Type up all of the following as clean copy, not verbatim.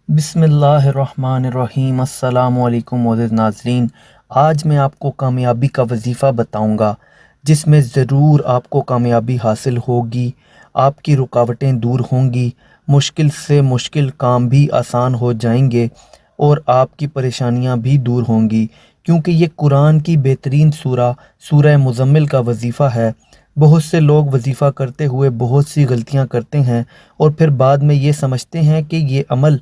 بسم اللہ الرحمن الرحیم۔ السلام علیکم معزز ناظرین، آج میں آپ کو کامیابی کا وظیفہ بتاؤں گا جس میں ضرور آپ کو کامیابی حاصل ہوگی، آپ کی رکاوٹیں دور ہوں گی، مشکل سے مشکل کام بھی آسان ہو جائیں گے اور آپ کی پریشانیاں بھی دور ہوں گی، کیونکہ یہ قرآن کی بہترین سورہ مزمل کا وظیفہ ہے۔ بہت سے لوگ وظیفہ کرتے ہوئے بہت سی غلطیاں کرتے ہیں اور پھر بعد میں یہ سمجھتے ہیں کہ یہ عمل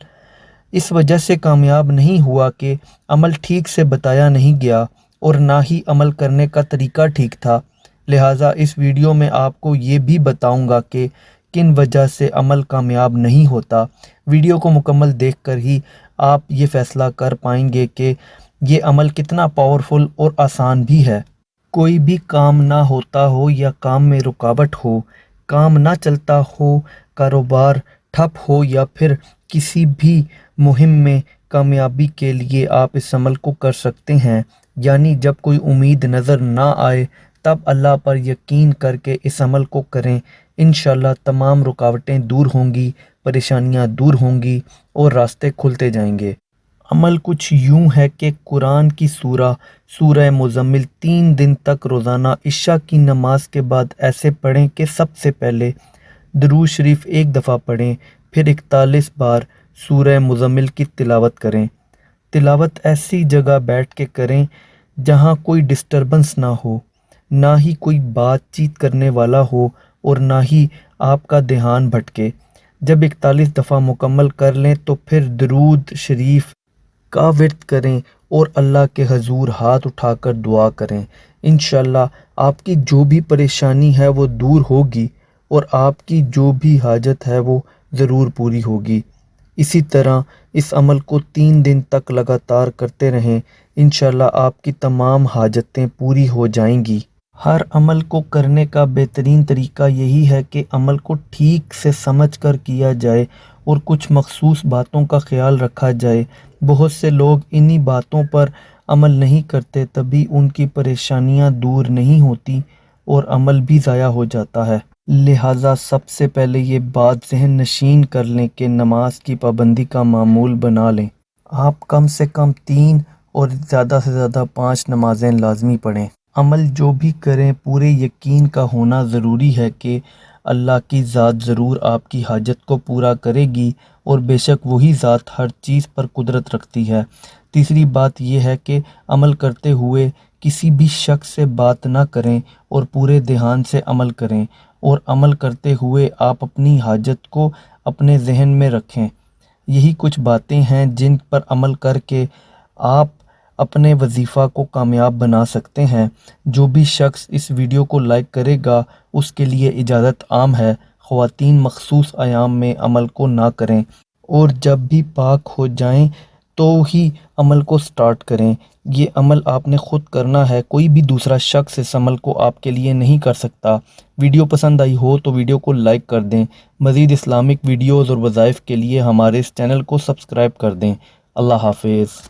اس وجہ سے کامیاب نہیں ہوا کہ عمل ٹھیک سے بتایا نہیں گیا اور نہ ہی عمل کرنے کا طریقہ ٹھیک تھا۔ لہٰذا اس ویڈیو میں آپ کو یہ بھی بتاؤں گا کہ کن وجہ سے عمل کامیاب نہیں ہوتا۔ ویڈیو کو مکمل دیکھ کر ہی آپ یہ فیصلہ کر پائیں گے کہ یہ عمل کتنا پاورفل اور آسان بھی ہے۔ کوئی بھی کام نہ ہوتا ہو یا کام میں رکاوٹ ہو، کام نہ چلتا ہو، کاروبار ٹھپ ہو یا پھر کسی بھی مہم میں کامیابی کے لیے آپ اس عمل کو کر سکتے ہیں، یعنی جب کوئی امید نظر نہ آئے تب اللہ پر یقین کر کے اس عمل کو کریں۔ انشاءاللہ تمام رکاوٹیں دور ہوں گی، پریشانیاں دور ہوں گی اور راستے کھلتے جائیں گے۔ عمل کچھ یوں ہے کہ قرآن کی سورہ مزمل 3 دن تک روزانہ عشاء کی نماز کے بعد ایسے پڑھیں کہ سب سے پہلے درود شریف 1 دفعہ پڑھیں، پھر 41 بار سورہ مزمل کی تلاوت کریں۔ تلاوت ایسی جگہ بیٹھ کے کریں جہاں کوئی ڈسٹربنس نہ ہو، نہ ہی کوئی بات چیت کرنے والا ہو اور نہ ہی آپ کا دھیان بھٹکے۔ جب 41 دفعہ مکمل کر لیں تو پھر درود شریف کا ورد کریں اور اللہ کے حضور ہاتھ اٹھا کر دعا کریں۔ انشاءاللہ آپ کی جو بھی پریشانی ہے وہ دور ہوگی اور آپ کی جو بھی حاجت ہے وہ ضرور پوری ہوگی۔ اسی طرح اس عمل کو 3 دن تک لگاتار کرتے رہیں، انشاءاللہ آپ کی تمام حاجتیں پوری ہو جائیں گی۔ ہر عمل کو کرنے کا بہترین طریقہ یہی ہے کہ عمل کو ٹھیک سے سمجھ کر کیا جائے اور کچھ مخصوص باتوں کا خیال رکھا جائے۔ بہت سے لوگ انہی باتوں پر عمل نہیں کرتے، تبھی ان کی پریشانیاں دور نہیں ہوتی اور عمل بھی ضائع ہو جاتا ہے۔ لہٰذا سب سے پہلے یہ بات ذہن نشین کر لیں کہ نماز کی پابندی کا معمول بنا لیں۔ آپ کم سے کم 3 اور زیادہ سے زیادہ 5 نمازیں لازمی پڑھیں۔ عمل جو بھی کریں پورے یقین کا ہونا ضروری ہے کہ اللہ کی ذات ضرور آپ کی حاجت کو پورا کرے گی اور بے شک وہی ذات ہر چیز پر قدرت رکھتی ہے۔ تیسری بات یہ ہے کہ عمل کرتے ہوئے کسی بھی شخص سے بات نہ کریں اور پورے دھیان سے عمل کریں، اور عمل کرتے ہوئے آپ اپنی حاجت کو اپنے ذہن میں رکھیں۔ یہی کچھ باتیں ہیں جن پر عمل کر کے آپ اپنے وظیفہ کو کامیاب بنا سکتے ہیں۔ جو بھی شخص اس ویڈیو کو لائک کرے گا اس کے لیے اجازت عام ہے۔ خواتین مخصوص ایام میں عمل کو نہ کریں اور جب بھی پاک ہو جائیں تو ہی عمل کو سٹارٹ کریں۔ یہ عمل آپ نے خود کرنا ہے، کوئی بھی دوسرا شخص اس عمل کو آپ کے لیے نہیں کر سکتا۔ ویڈیو پسند آئی ہو تو ویڈیو کو لائک کر دیں۔ مزید اسلامک ویڈیوز اور وظائف کے لیے ہمارے اس چینل کو سبسکرائب کر دیں۔ اللہ حافظ۔